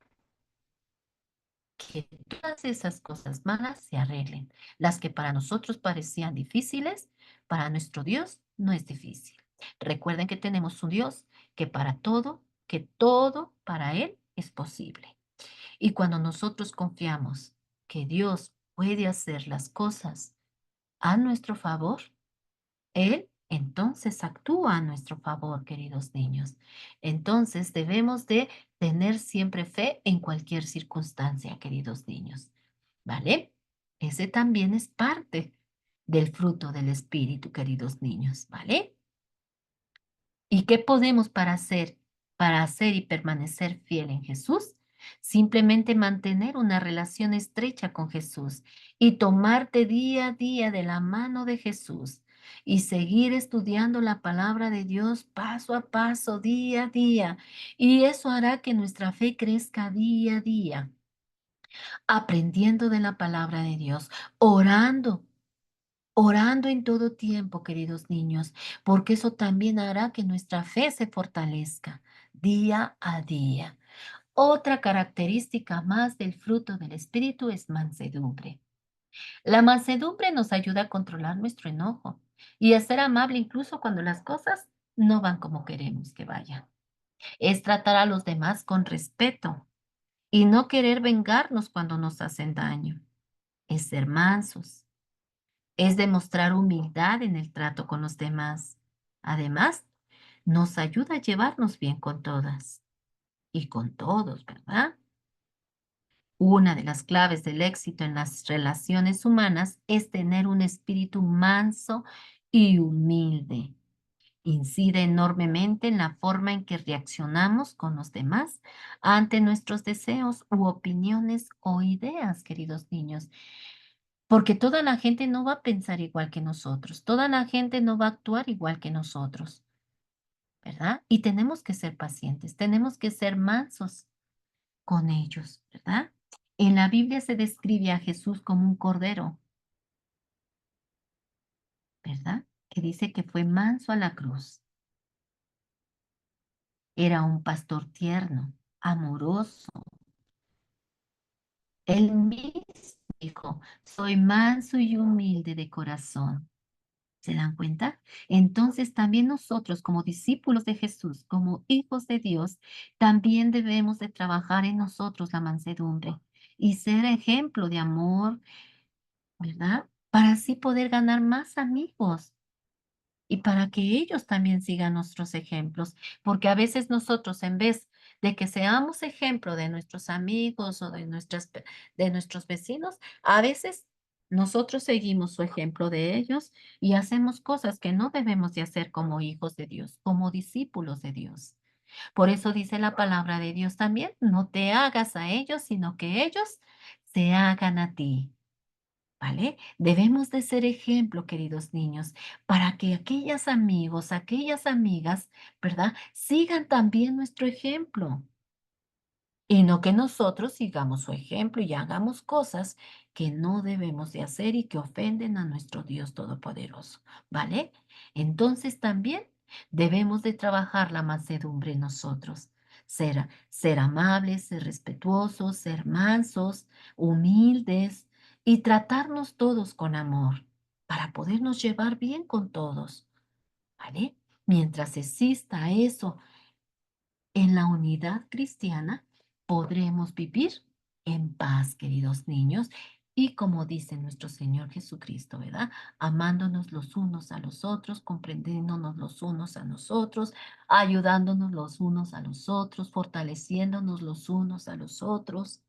que todas esas cosas malas se arreglen. Las que para nosotros parecían difíciles, para nuestro Dios no es difícil. Recuerden que tenemos un Dios que todo para Él es posible. Y cuando nosotros confiamos que Dios puede hacer las cosas a nuestro favor, Él entonces actúa a nuestro favor, queridos niños. Entonces debemos de tener siempre fe en cualquier circunstancia, queridos niños. ¿Vale? Ese también es parte del fruto del Espíritu, queridos niños. ¿Vale? ¿Y qué podemos para hacer y permanecer fiel en Jesús? Simplemente mantener una relación estrecha con Jesús y tomarte día a día de la mano de Jesús y seguir estudiando la palabra de Dios paso a paso, día a día. Y eso hará que nuestra fe crezca día a día, aprendiendo de la palabra de Dios, orando. Orando en todo tiempo, queridos niños, porque eso también hará que nuestra fe se fortalezca día a día. Otra característica más del fruto del Espíritu es mansedumbre. La mansedumbre nos ayuda a controlar nuestro enojo y a ser amable incluso cuando las cosas no van como queremos que vayan. Es tratar a los demás con respeto y no querer vengarnos cuando nos hacen daño. Es ser mansos, es demostrar humildad en el trato con los demás. Además, nos ayuda a llevarnos bien con todas y con todos, ¿verdad? Una de las claves del éxito en las relaciones humanas es tener un espíritu manso y humilde. Incide enormemente en la forma en que reaccionamos con los demás ante nuestros deseos u opiniones o ideas, queridos niños. Porque toda la gente no va a pensar igual que nosotros, toda la gente no va a actuar igual que nosotros, ¿verdad? Y tenemos que ser pacientes, tenemos que ser mansos con ellos, ¿verdad? En la Biblia se describe a Jesús como un cordero, ¿verdad? Que dice que fue manso a la cruz. Era un pastor tierno, amoroso. Él mismo dijo, soy manso y humilde de corazón. ¿Se dan cuenta? Entonces también nosotros como discípulos de Jesús, como hijos de Dios, también debemos de trabajar en nosotros la mansedumbre y ser ejemplo de amor, ¿verdad? Para así poder ganar más amigos y para que ellos también sigan nuestros ejemplos, porque a veces nosotros en vez de que seamos ejemplo de nuestros amigos o de nuestros vecinos, a veces nosotros seguimos su ejemplo de ellos y hacemos cosas que no debemos de hacer como hijos de Dios, como discípulos de Dios. Por eso dice la palabra de Dios también, no te hagas a ellos, sino que ellos se hagan a ti. ¿Vale? Debemos de ser ejemplo, queridos niños, para que aquellos amigos, aquellas amigas, ¿verdad? Sigan también nuestro ejemplo. Y no que nosotros sigamos su ejemplo y hagamos cosas que no debemos de hacer y que ofenden a nuestro Dios Todopoderoso, ¿vale? Entonces también debemos de trabajar la mansedumbre en nosotros. Ser amables, ser respetuosos, ser mansos, humildes y tratarnos todos con amor para podernos llevar bien con todos, ¿vale? Mientras exista eso en la unidad cristiana podremos vivir en paz, queridos niños, y como dice nuestro Señor Jesucristo, ¿verdad? Amándonos los unos a los otros, comprendiéndonos los unos a nosotros, ayudándonos los unos a los otros, fortaleciéndonos los unos a los otros,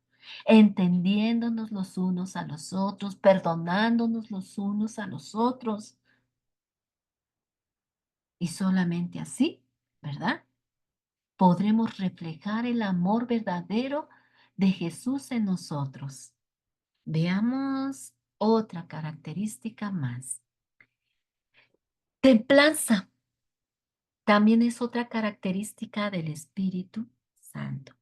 entendiéndonos los unos a los otros, perdonándonos los unos a los otros. Y solamente así, ¿verdad? Podremos reflejar el amor verdadero de Jesús en nosotros. Veamos otra característica más. Templanza también es otra característica del Espíritu Santo.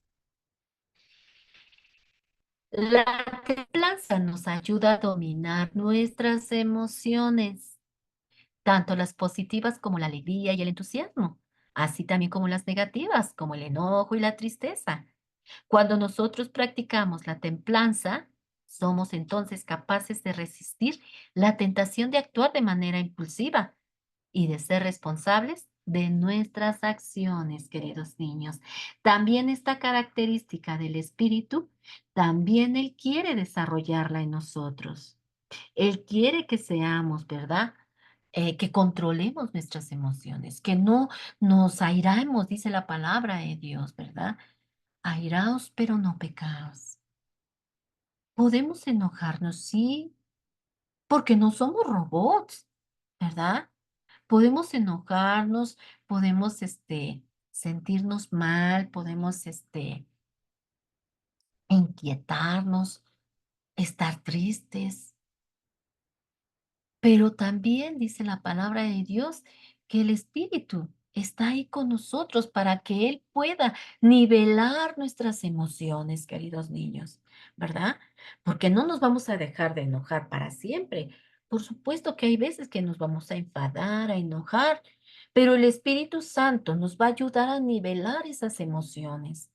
La templanza nos ayuda a dominar nuestras emociones, tanto las positivas como la alegría y el entusiasmo, así también como las negativas, como el enojo y la tristeza. Cuando nosotros practicamos la templanza, somos entonces capaces de resistir la tentación de actuar de manera impulsiva y de ser responsables de nuestras acciones, queridos niños. También esta característica del espíritu, también Él quiere desarrollarla en nosotros. Él quiere que seamos, ¿verdad? Que controlemos nuestras emociones, que no nos airamos, dice la palabra de Dios, ¿verdad? Airaos, pero no pecaos. Podemos enojarnos, sí, porque no somos robots, ¿verdad? Podemos enojarnos, podemos, sentirnos mal, podemos, inquietarnos, estar tristes. Pero también dice la palabra de Dios que el Espíritu está ahí con nosotros para que Él pueda nivelar nuestras emociones, queridos niños, ¿verdad? Porque no nos vamos a dejar de enojar para siempre. Por supuesto que hay veces que nos vamos a enfadar, a enojar, pero el Espíritu Santo nos va a ayudar a nivelar esas emociones,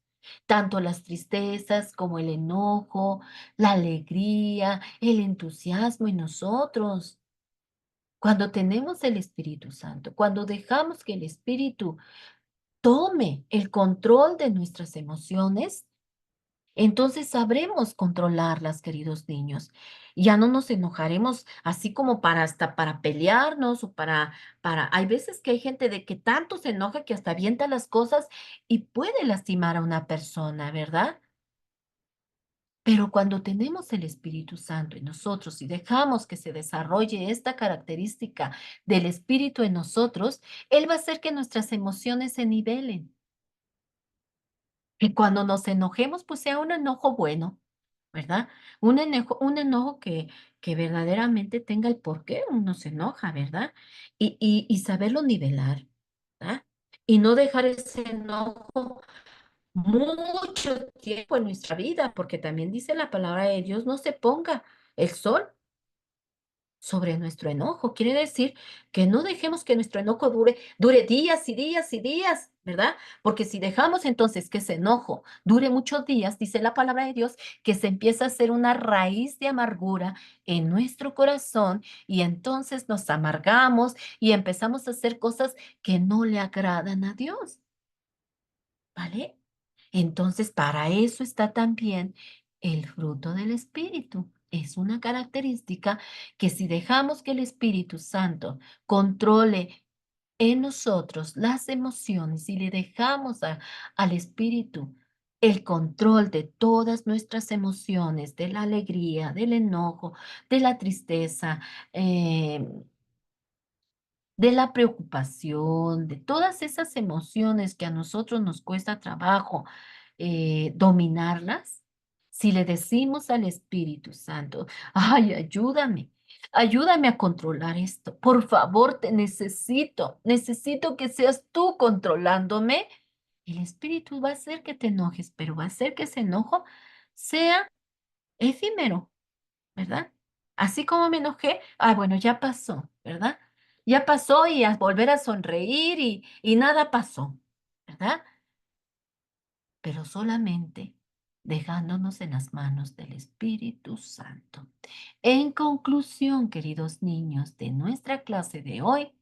tanto las tristezas como el enojo, la alegría, el entusiasmo en nosotros. Cuando tenemos el Espíritu Santo, cuando dejamos que el Espíritu tome el control de nuestras emociones, entonces sabremos controlarlas, queridos niños. Ya no nos enojaremos así como para hasta para pelearnos o hay veces que hay gente de que tanto se enoja que hasta avienta las cosas y puede lastimar a una persona, ¿verdad? Pero cuando tenemos el Espíritu Santo en nosotros y dejamos que se desarrolle esta característica del Espíritu en nosotros, Él va a hacer que nuestras emociones se nivelen. Que cuando nos enojemos, pues sea un enojo bueno, ¿verdad? Un enojo que verdaderamente tenga el por qué uno se enoja, ¿verdad? Y saberlo nivelar, ¿verdad? Y no dejar ese enojo mucho tiempo en nuestra vida, porque también dice la palabra de Dios, no se ponga el sol sobre nuestro enojo. Quiere decir que no dejemos que nuestro enojo dure días y días y días, ¿verdad? Porque si dejamos entonces que ese enojo dure muchos días, dice la palabra de Dios, que se empieza a hacer una raíz de amargura en nuestro corazón y entonces nos amargamos y empezamos a hacer cosas que no le agradan a Dios, ¿vale? Entonces, para eso está también el fruto del Espíritu. Es una característica que si dejamos que el Espíritu Santo controle en nosotros las emociones y le dejamos al Espíritu el control de todas nuestras emociones, de la alegría, del enojo, de la tristeza, eh, de la preocupación, de todas esas emociones que a nosotros nos cuesta trabajo dominarlas, si le decimos al Espíritu Santo, ay, ayúdame, ayúdame a controlar esto, por favor, te necesito, necesito que seas tú controlándome, el Espíritu va a hacer que te enojes, pero va a hacer que ese enojo sea efímero, ¿verdad? Así como me enojé, bueno, ya pasó, ¿verdad? Ya pasó y a volver a sonreír y nada pasó, ¿verdad? Pero solamente dejándonos en las manos del Espíritu Santo. En conclusión, queridos niños de nuestra clase de hoy,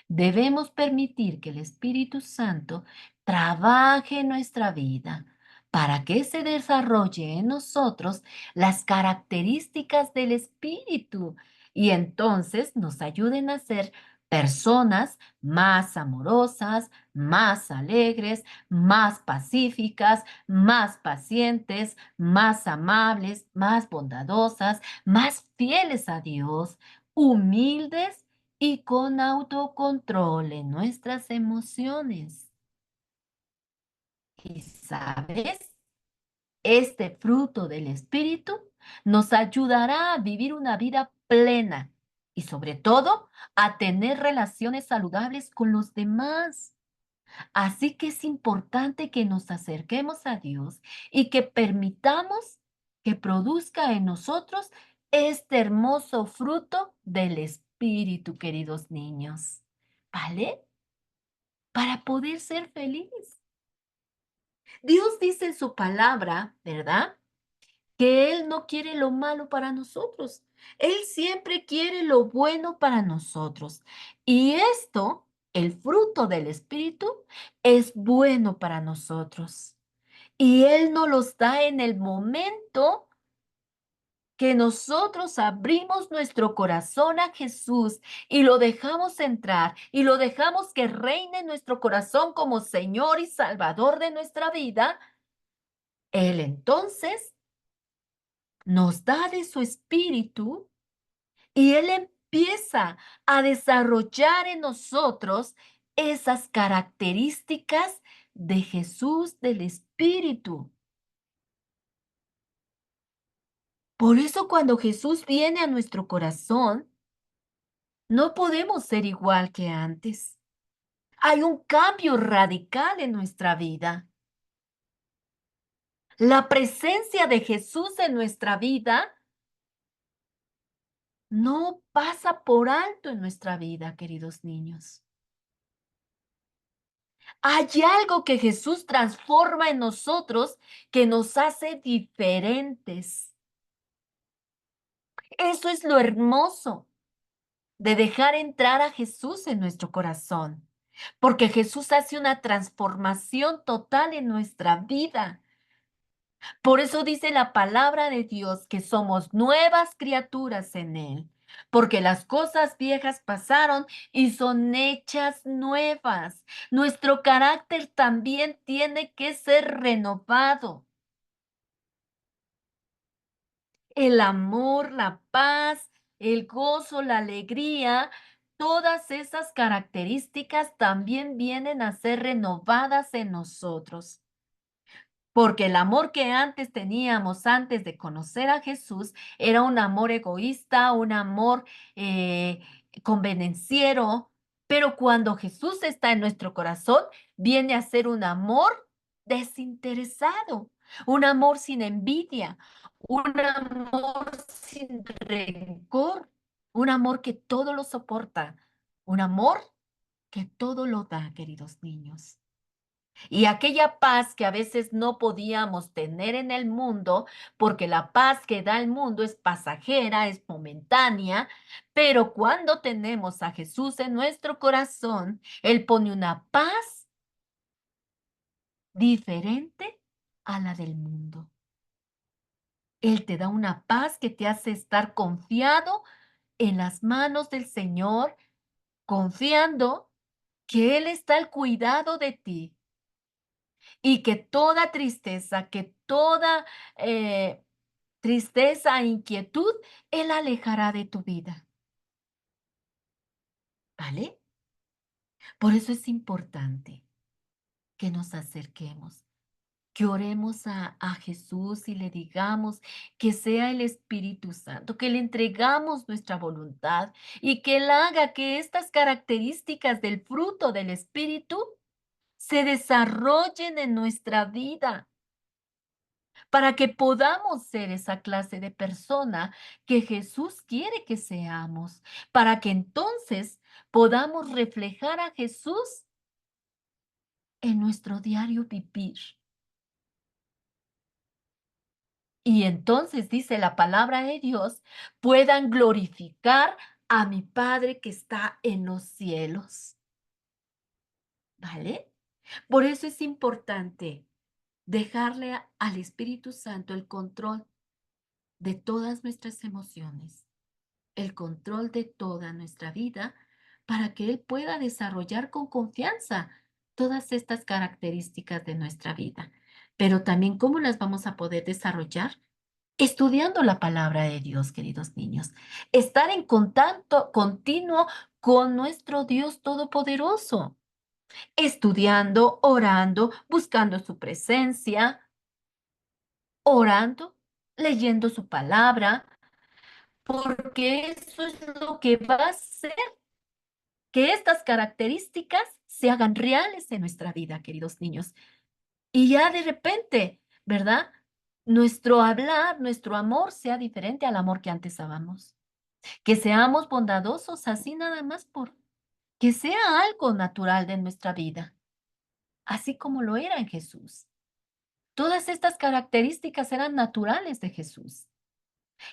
debemos permitir que el Espíritu Santo trabaje en nuestra vida para que se desarrolle en nosotros las características del Espíritu y entonces nos ayuden a ser personas más amorosas, más alegres, más pacíficas, más pacientes, más amables, más bondadosas, más fieles a Dios, humildes y con autocontrol en nuestras emociones. Y sabes, este fruto del Espíritu nos ayudará a vivir una vida plena y sobre todo a tener relaciones saludables con los demás. Así que es importante que nos acerquemos a Dios y que permitamos que produzca en nosotros este hermoso fruto del Espíritu, queridos niños. ¿Vale? Para poder ser feliz. Dios dice en su palabra, ¿verdad? Que Él no quiere lo malo para nosotros. Él siempre quiere lo bueno para nosotros. Y esto, el fruto del Espíritu, es bueno para nosotros. Y Él nos los da en el momento que nosotros abrimos nuestro corazón a Jesús y lo dejamos entrar y lo dejamos que reine en nuestro corazón como Señor y Salvador de nuestra vida, Él entonces nos da de su espíritu y Él empieza a desarrollar en nosotros esas características de Jesús del Espíritu. Por eso cuando Jesús viene a nuestro corazón, no podemos ser igual que antes. Hay un cambio radical en nuestra vida. La presencia de Jesús en nuestra vida no pasa por alto en nuestra vida, queridos niños. Hay algo que Jesús transforma en nosotros que nos hace diferentes. Eso es lo hermoso de dejar entrar a Jesús en nuestro corazón, porque Jesús hace una transformación total en nuestra vida. Por eso dice la palabra de Dios que somos nuevas criaturas en Él, porque las cosas viejas pasaron y son hechas nuevas. Nuestro carácter también tiene que ser renovado. El amor, la paz, el gozo, la alegría, todas esas características también vienen a ser renovadas en nosotros. Porque el amor que antes teníamos, antes de conocer a Jesús, era un amor egoísta, un amor eh, convenenciero, pero cuando Jesús está en nuestro corazón, viene a ser un amor desinteresado, un amor sin envidia, un amor sin rencor, un amor que todo lo soporta, un amor que todo lo da, queridos niños. Y aquella paz que a veces no podíamos tener en el mundo, porque la paz que da el mundo es pasajera, es momentánea, pero cuando tenemos a Jesús en nuestro corazón, Él pone una paz diferente a la del mundo. Él te da una paz que te hace estar confiado en las manos del Señor, confiando que Él está al cuidado de ti y que toda tristeza, que toda tristeza e inquietud, Él alejará de tu vida. ¿Vale? Por eso es importante que nos acerquemos, que oremos a Jesús y le digamos que sea el Espíritu Santo, que le entregamos nuestra voluntad y que Él haga que estas características del fruto del Espíritu se desarrollen en nuestra vida, para que podamos ser esa clase de persona que Jesús quiere que seamos, para que entonces podamos reflejar a Jesús en nuestro diario vivir. Y entonces dice la palabra de Dios, puedan glorificar a mi Padre que está en los cielos. ¿Vale? Por eso es importante dejarle al Espíritu Santo el control de todas nuestras emociones, el control de toda nuestra vida, para que Él pueda desarrollar con confianza todas estas características de nuestra vida. Pero también, ¿cómo las vamos a poder desarrollar? Estudiando la palabra de Dios, queridos niños. Estar en contacto continuo con nuestro Dios Todopoderoso. Estudiando, orando, buscando su presencia, orando, leyendo su palabra, porque eso es lo que va a hacer que estas características se hagan reales en nuestra vida, queridos niños. Y ya de repente, ¿verdad? Nuestro hablar, nuestro amor sea diferente al amor que antes dábamos. Que seamos bondadosos así nada más por que sea algo natural de nuestra vida, así como lo era en Jesús. Todas estas características eran naturales de Jesús.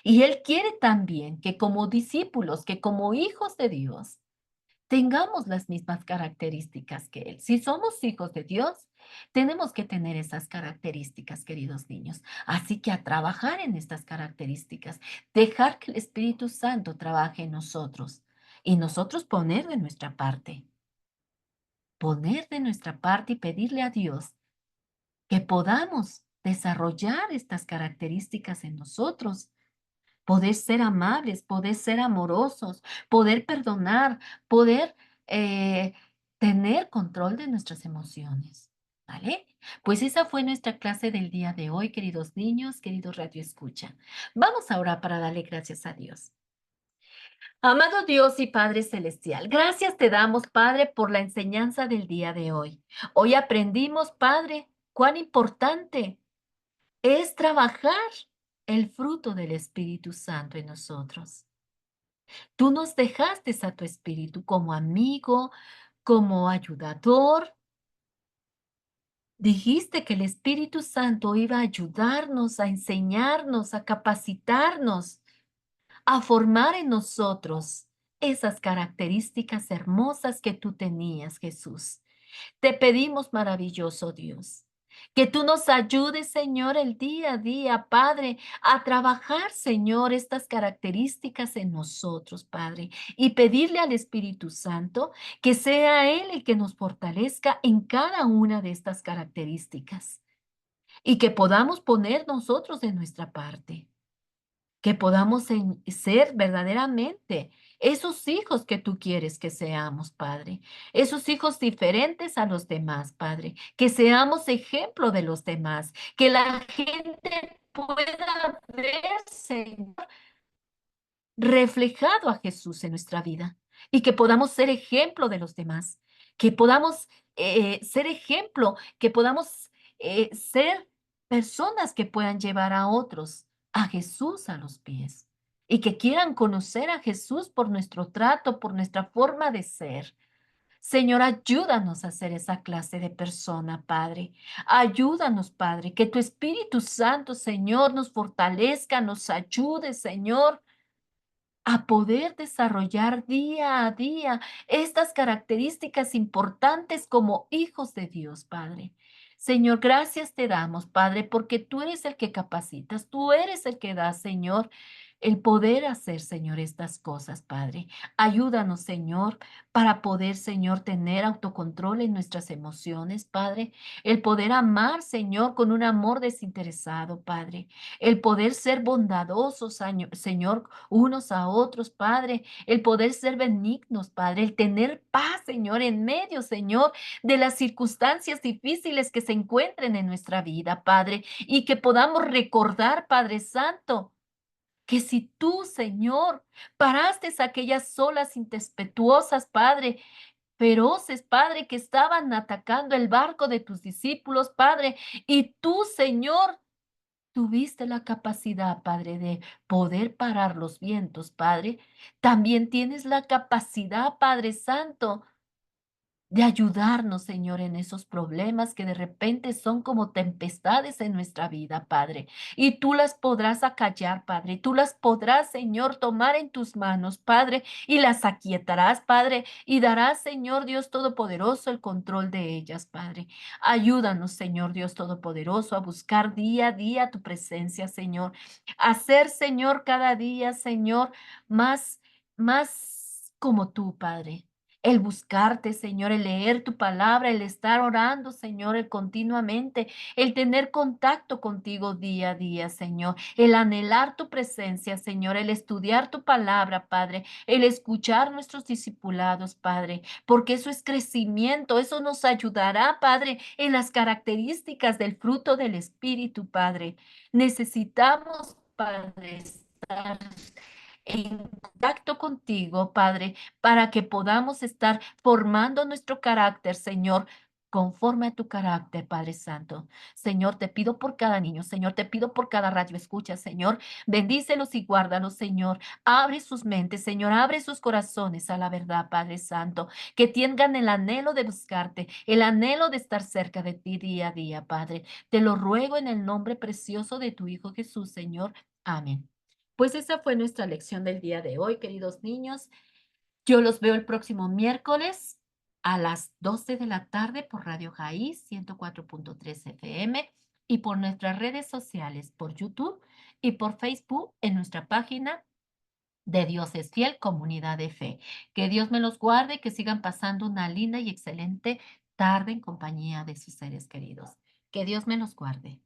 Y Él quiere también que como discípulos, que como hijos de Dios, tengamos las mismas características que Él. Si somos hijos de Dios, tenemos que tener esas características, queridos niños. Así que a trabajar en estas características, dejar que el Espíritu Santo trabaje en nosotros y nosotros poner de nuestra parte y pedirle a Dios que podamos desarrollar estas características en nosotros. Poder ser amables, poder ser amorosos, poder perdonar, poder tener control de nuestras emociones, ¿vale? Pues esa fue nuestra clase del día de hoy, queridos niños, queridos Radio Escucha. Vamos ahora para darle gracias a Dios. Amado Dios y Padre Celestial, gracias te damos, Padre, por la enseñanza del día de hoy. Hoy aprendimos, Padre, cuán importante es trabajar el fruto del Espíritu Santo en nosotros. Tú nos dejaste a tu Espíritu como amigo, como ayudador. Dijiste que el Espíritu Santo iba a ayudarnos, a enseñarnos, a capacitarnos, a formar en nosotros esas características hermosas que tú tenías, Jesús. Te pedimos, maravilloso Dios, que tú nos ayudes, Señor, el día a día, Padre, a trabajar, Señor, estas características en nosotros, Padre, y pedirle al Espíritu Santo que sea Él el que nos fortalezca en cada una de estas características y que podamos poner nosotros de nuestra parte, que podamos ser verdaderamente esos hijos que tú quieres que seamos, Padre, esos hijos diferentes a los demás, Padre, que seamos ejemplo de los demás, que la gente pueda ver, Señor, reflejado a Jesús en nuestra vida y que podamos ser ejemplo de los demás, que podamos ser ejemplo, que podamos ser personas que puedan llevar a otros a Jesús a los pies y que quieran conocer a Jesús por nuestro trato, por nuestra forma de ser. Señor, ayúdanos a ser esa clase de persona, Padre. Ayúdanos, Padre, que tu Espíritu Santo, Señor, nos fortalezca, nos ayude, Señor, a poder desarrollar día a día estas características importantes como hijos de Dios, Padre. Señor, gracias te damos, Padre, porque tú eres el que capacitas, tú eres el que da, Señor, el poder hacer, Señor, estas cosas, Padre. Ayúdanos, Señor, para poder, Señor, tener autocontrol en nuestras emociones, Padre. El poder amar, Señor, con un amor desinteresado, Padre. El poder ser bondadosos, Señor, unos a otros, Padre, el poder ser benignos, Padre, el tener paz, Señor, en medio, Señor, de las circunstancias difíciles que se encuentren en nuestra vida, Padre, y que podamos recordar, Padre Santo, que si tú, Señor, paraste aquellas olas intempestuosas, Padre, feroces, Padre, que estaban atacando el barco de tus discípulos, Padre, y tú, Señor, tuviste la capacidad, Padre, de poder parar los vientos, Padre. También tienes la capacidad, Padre Santo, de ayudarnos, Señor, en esos problemas que de repente son como tempestades en nuestra vida, Padre. Y tú las podrás acallar, Padre. Tú las podrás, Señor, tomar en tus manos, Padre, y las aquietarás, Padre, y darás, Señor Dios Todopoderoso, el control de ellas, Padre. Ayúdanos, Señor Dios Todopoderoso, a buscar día a día tu presencia, Señor. A ser, Señor, cada día, Señor, más como tú, Padre, el buscarte, Señor, el leer tu palabra, el estar orando, Señor, el continuamente, el tener contacto contigo día a día, Señor, el anhelar tu presencia, Señor, el estudiar tu palabra, Padre, el escuchar nuestros discipulados, Padre, porque eso es crecimiento, eso nos ayudará, Padre, en las características del fruto del Espíritu, Padre. Necesitamos, Padre, estar en contacto contigo, Padre, para que podamos estar formando nuestro carácter, Señor, conforme a tu carácter, Padre Santo. Señor, te pido por cada niño, Señor, te pido por cada radio escucha, Señor. Bendícelos y guárdalos, Señor. Abre sus mentes, Señor, abre sus corazones a la verdad, Padre Santo. Que tengan el anhelo de buscarte, el anhelo de estar cerca de ti día a día, Padre. Te lo ruego en el nombre precioso de tu Hijo Jesús, Señor. Amén. Pues esa fue nuestra lección del día de hoy, queridos niños. Yo los veo el próximo miércoles a las 12 de la tarde por Radio Jaí 104.3 FM y por nuestras redes sociales, por YouTube y por Facebook en nuestra página de Dios es Fiel, Comunidad de Fe. Que Dios me los guarde y que sigan pasando una linda y excelente tarde en compañía de sus seres queridos. Que Dios me los guarde.